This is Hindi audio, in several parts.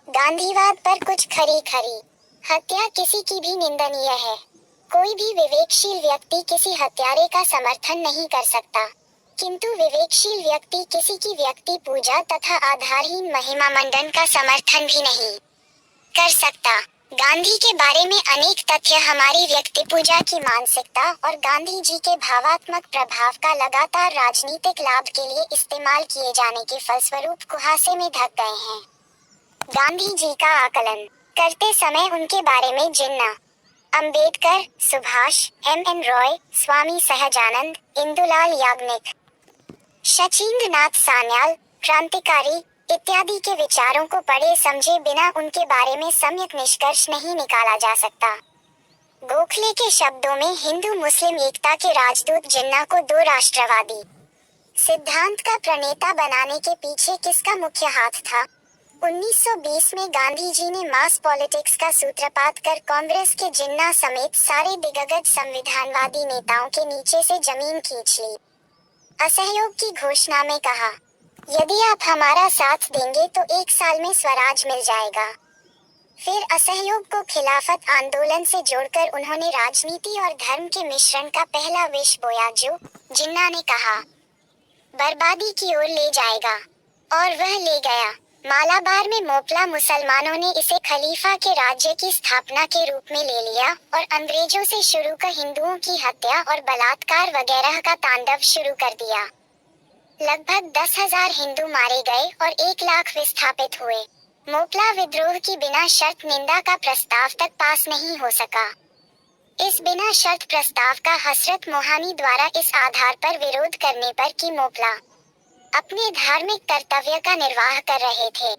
गांधीवाद पर कुछ खरी खरी। हत्या किसी की भी निंदनीय है। कोई भी विवेकशील व्यक्ति किसी हत्यारे का समर्थन नहीं कर सकता, किंतु विवेकशील व्यक्ति किसी की व्यक्ति पूजा तथा आधारहीन महिमा मंडन का समर्थन भी नहीं कर सकता। गांधी के बारे में अनेक तथ्य हमारी व्यक्ति पूजा की मानसिकता और गांधी जी के भावात्मक प्रभाव का लगातार राजनीतिक लाभ के लिए इस्तेमाल किए जाने के फलस्वरूप कुहासे में ढक गए हैं। गांधी जी का आकलन करते समय उनके बारे में जिन्ना, अंबेडकर, सुभाष, एम.एन. रॉय, स्वामी सहजानंद, इंदुलाल याग्निक, शचीन्द्र नाथ सान्याल, क्रांतिकारी इत्यादि के विचारों को पढ़े समझे बिना उनके बारे में सम्यक निष्कर्ष नहीं निकाला जा सकता। गोखले के शब्दों में हिंदू मुस्लिम एकता के राजदूत जिन्ना को दो राष्ट्रवादी सिद्धांत का प्रणेता बनाने के पीछे किसका मुख्य हाथ था? 1920 में गांधी जी ने मास पॉलिटिक्स का सूत्रपात कर कांग्रेस के जिन्ना समेत सारे दिग्गज संविधानवादी नेताओं के नीचे से जमीन खींच ली। असहयोग की घोषणा में कहा, यदि आप हमारा साथ देंगे तो 1 साल में स्वराज मिल जाएगा। फिर असहयोग को खिलाफत आंदोलन से जोड़कर उन्होंने राजनीति और धर्म के मिश्रण का पहला विष बोया जो, जिन्ना ने कहा, बर्बादी की ओर ले जाएगा, और वह ले गया। मालाबार में मोपला मुसलमानों ने इसे खलीफा के राज्य की स्थापना के रूप में ले लिया और अंग्रेजों से शुरू कर हिंदुओं की हत्या और बलात्कार वगैरह का तांडव शुरू कर दिया। लगभग 10,000 हिंदू मारे गए और 1 लाख विस्थापित हुए। मोपला विद्रोह की बिना शर्त निंदा का प्रस्ताव तक पास नहीं हो सका। इस बिना शर्त प्रस्ताव का हसरत मोहानी द्वारा इस आधार पर विरोध करने पर कि मोपला अपने धार्मिक कर्तव्य का निर्वाह कर रहे थे।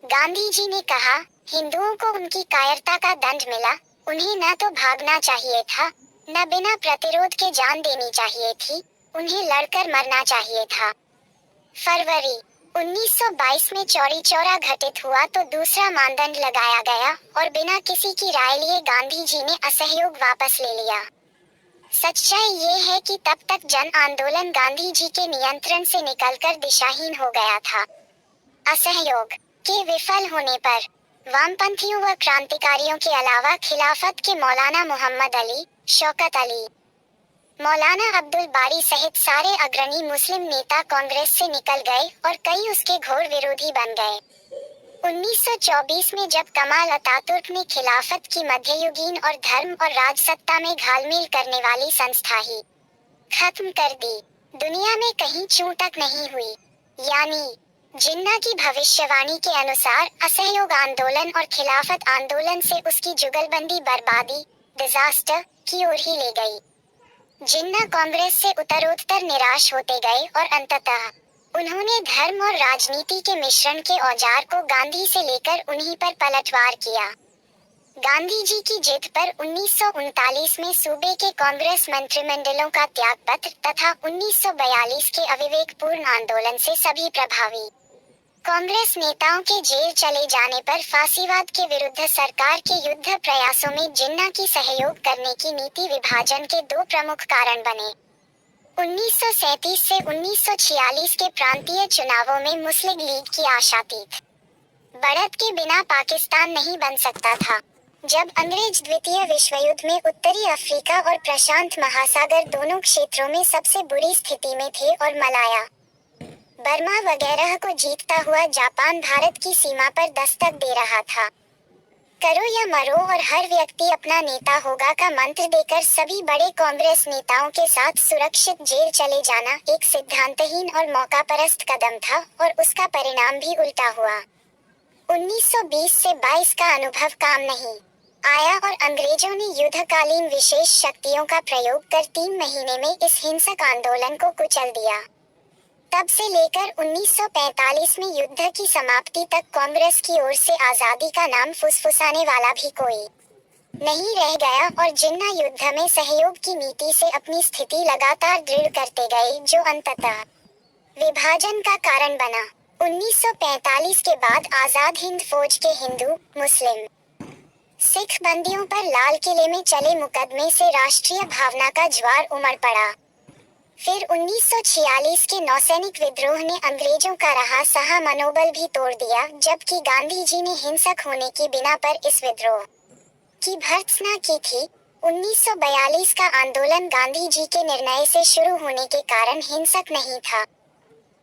गांधी जी ने कहा, हिंदुओं को उनकी कायरता का दंड मिला, उन्हें न तो भागना चाहिए था, न बिना प्रतिरोध के जान देनी चाहिए थी, उन्हें लड़कर मरना चाहिए था। फरवरी 1922 में चौरी चौरा घटित हुआ तो दूसरा मानदंड लगाया गया और बिना किसी की राय लिए गांधी जी ने असहयोग वापस ले लिया। सच्चाई ये है कि तब तक जन आंदोलन गांधी जी के नियंत्रण से निकलकर दिशाहीन हो गया था। असहयोग के विफल होने पर वामपंथियों व क्रांतिकारियों के अलावा खिलाफत के मौलाना मोहम्मद अली, शौकत अली, मौलाना अब्दुल बारी सहित सारे अग्रणी मुस्लिम नेता कांग्रेस से निकल गए और कई उसके घोर विरोधी बन गए। 1924 में जब कमाल अतातुर्क ने खिलाफत की मध्ययुगीन और धर्म और राजसत्ता में घालमेल करने वाली संस्था ही खत्म कर दी, दुनिया में कहीं चूंटक नहीं हुई। यानी जिन्ना की भविष्यवाणी के अनुसार असहयोग आंदोलन और खिलाफत आंदोलन से उसकी जुगलबंदी बर्बादी, डिजास्टर की ओर ही ले गई। जिन्ना कांग्रेस से उत्तरोत्तर निराश होते गए और अंततः उन्होंने धर्म और राजनीति के मिश्रण के औजार को गांधी से लेकर उन्हीं पर पलटवार किया। गांधी जी की जिद पर 1939 में सूबे के कांग्रेस मंत्रिमंडलों का त्यागपत्र तथा 1942 के अविवेकपूर्ण आंदोलन से सभी प्रभावी कांग्रेस नेताओं के जेल चले जाने पर फांसीवाद के विरुद्ध सरकार के युद्ध प्रयासों में जिन्ना की सहयोग करने की नीति विभाजन के 2 प्रमुख कारण बने। 1937 से 1946 के प्रांतीय चुनावों में मुस्लिम लीग की आशातीत बढ़त के बिना पाकिस्तान नहीं बन सकता था। जब अंग्रेज द्वितीय विश्व युद्ध में उत्तरी अफ्रीका और प्रशांत महासागर दोनों क्षेत्रों में सबसे बुरी स्थिति में थे और मलाया, बर्मा वगैरह को जीतता हुआ जापान भारत की सीमा पर दस्तक दे रहा था। करो या मरो और हर व्यक्ति अपना नेता होगा का मंत्र देकर सभी बड़े कांग्रेस नेताओं के साथ सुरक्षित जेल चले जाना एक सिद्धांतहीन और मौकापरस्त कदम था और उसका परिणाम भी उल्टा हुआ। 1920 से 22 का अनुभव काम नहीं आया और अंग्रेजों ने युद्धकालीन विशेष शक्तियों का प्रयोग कर 3 महीने में इस हिंसक आंदोलन को कुचल दिया। तब से लेकर 1945 में युद्ध की समाप्ति तक कांग्रेस की ओर से आजादी का नाम फुसफुसाने वाला भी कोई नहीं रह गया और जिन्ना युद्ध में सहयोग की नीति से अपनी स्थिति लगातार दृढ़ करते गए जो अंततः विभाजन का कारण बना। 1945 के बाद आजाद हिंद फौज के हिंदू, मुस्लिम, सिख बंदियों पर लाल किले में चले मुकदमे से राष्ट्रीय भावना का ज्वार उमड़ पड़ा। फिर 1946 के नौसैनिक विद्रोह ने अंग्रेजों का रहा सहा मनोबल भी तोड़ दिया, जबकि गांधी जी ने हिंसक होने की बिना पर इस विद्रोह की भर्त्सना की थी। 1942 का आंदोलन गांधी जी के निर्णय से शुरू होने के कारण हिंसक नहीं था।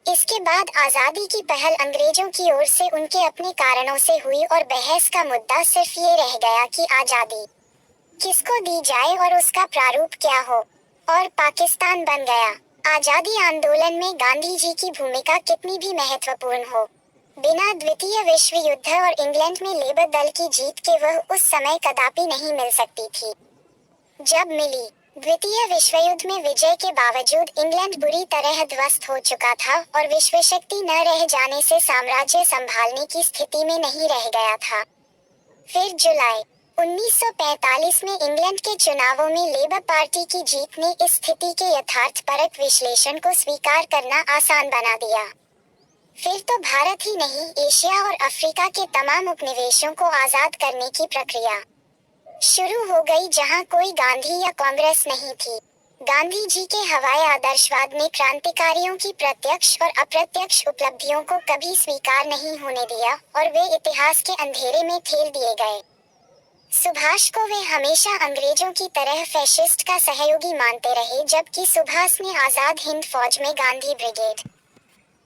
इसके बाद आजादी की पहल अंग्रेजों की ओर से उनके अपने कारणों से हुई और बहस का मुद्दा सिर्फ ये रह गया कि आजादी किसको दी जाए और उसका प्रारूप क्या हो, और पाकिस्तान बन गया। आजादी आंदोलन में गांधी जी की भूमिका कितनी भी महत्वपूर्ण हो, बिना द्वितीय विश्व युद्ध और इंग्लैंड में लेबर दल की जीत के वह उस समय कदापि नहीं मिल सकती थी जब मिली। द्वितीय विश्व युद्ध में विजय के बावजूद इंग्लैंड बुरी तरह ध्वस्त हो चुका था और विश्व शक्ति न रह जाने से साम्राज्य संभालने की स्थिति में नहीं रह गया था। फिर जुलाई 1945 में इंग्लैंड के चुनावों में लेबर पार्टी की जीत ने इस स्थिति के यथार्थपरक विश्लेषण को स्वीकार करना आसान बना दिया। फिर तो भारत ही नहीं, एशिया और अफ्रीका के तमाम उपनिवेशों को आजाद करने की प्रक्रिया शुरू हो गई, जहां कोई गांधी या कांग्रेस नहीं थी। गांधी जी के हवाई आदर्शवाद ने क्रांतिकारियों की प्रत्यक्ष और अप्रत्यक्ष उपलब्धियों को कभी स्वीकार नहीं होने दिया और वे इतिहास के अंधेरे में ठेल दिए गए। सुभाष को वे हमेशा अंग्रेजों की तरह फैशिस्ट का सहयोगी मानते रहे, जबकि सुभाष ने आजाद हिंद फौज में गांधी ब्रिगेड,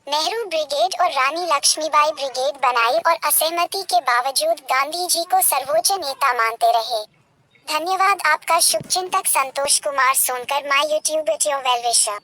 नेहरू ब्रिगेड और रानी लक्ष्मीबाई ब्रिगेड बनाई और असहमति के बावजूद गांधी जी को सर्वोच्च नेता मानते रहे। धन्यवाद। आपका शुभचिंतक Santosh Kumar Sonkar, my YouTube it your well विशर।